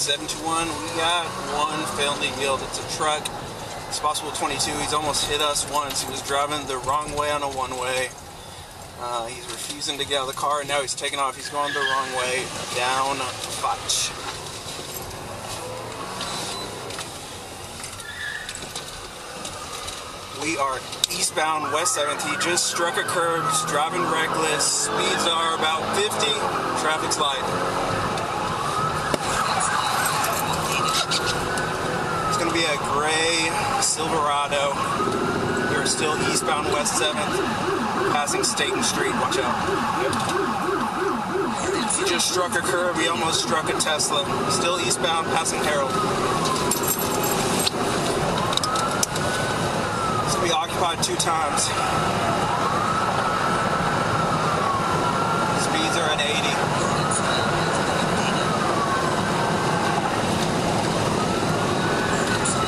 721, we got one felony yield. It's a truck. It's possible 22. He's almost hit us once. He was driving the wrong way on a one-way. He's refusing to get out of the car, and now he's taking off. He's going the wrong way down Foch. We are eastbound West 7th. He just struck a curb. He's driving reckless. Speeds are about 50. Traffic's light. It's going to be a gray Silverado. We're still eastbound West 7th. Passing Staten Street, watch out. He just struck a curb, he almost struck a Tesla. Still eastbound, passing Harold. It's gonna be occupied 2 times. Speeds are at 80.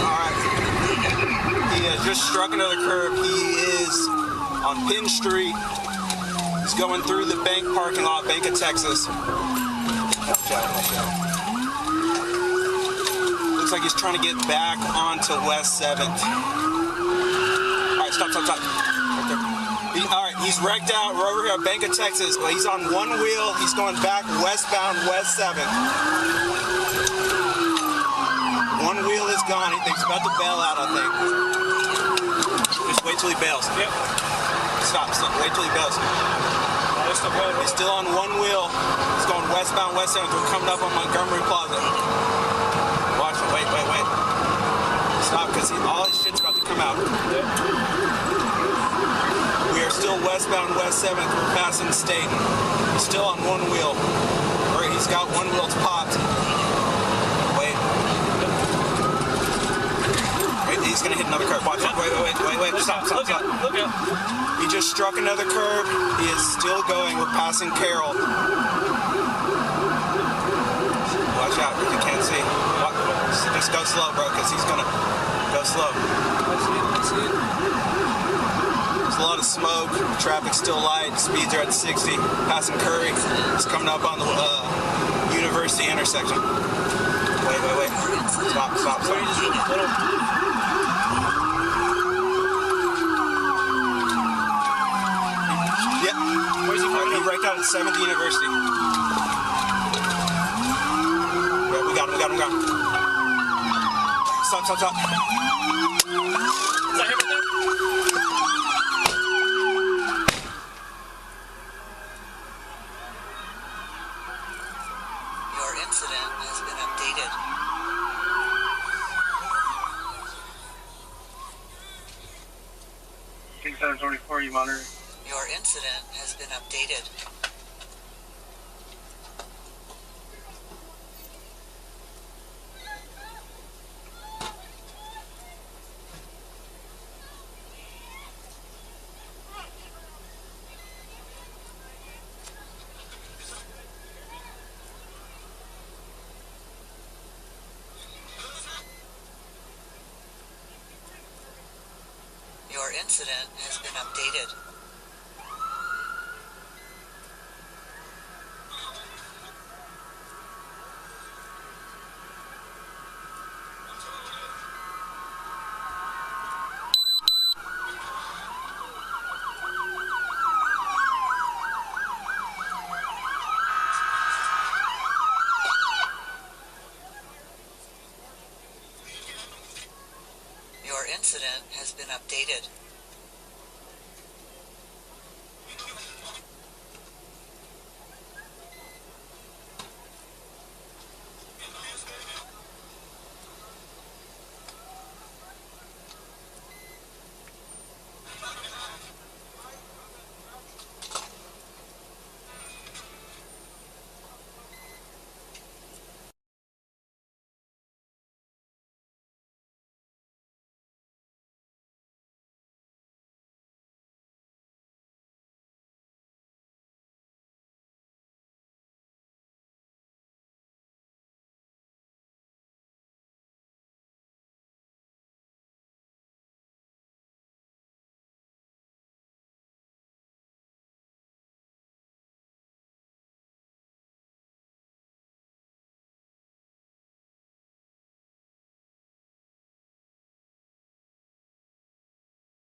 Alright. He has just struck another curb. He is on Penn Street. He's going through the bank parking lot, Bank of Texas. Watch out, watch out. Looks like he's trying to get back onto West 7th. Alright, stop. Right there. Alright, he's wrecked out. We're over here at Bank of Texas. Well, he's on one wheel. He's going back westbound West 7th. One wheel is gone. He's about to bail out, I think. Just wait till he bails. Yep. Stop, wait till he bails. He's still on one wheel. He's going westbound West 7th. We're coming up on Montgomery Plaza. Watch it, wait. Stop, because all his shit's about to come out. We are still westbound West 7th. We're passing Staten. He's still on one wheel. Or he's got one wheel popped. Wait, he's gonna hit another curb. Watch it. Wait. Stop. Look out. He just struck another curb. He is still going. We're passing Carroll. Watch out, because you can't see. Just go slow, bro, because he's gonna go slow. I see it. There's a lot of smoke. Traffic's still light. Speeds are at 60. Passing Curry. He's coming up on the University intersection. Wait. Stop. Yep. Where's he from? He right down at 7th University. Yeah, we got him. Stop. Is that him right there? Your incident has been updated. 6724, you monitor. Your incident has been updated. Your incident has been updated. Your incident has been updated.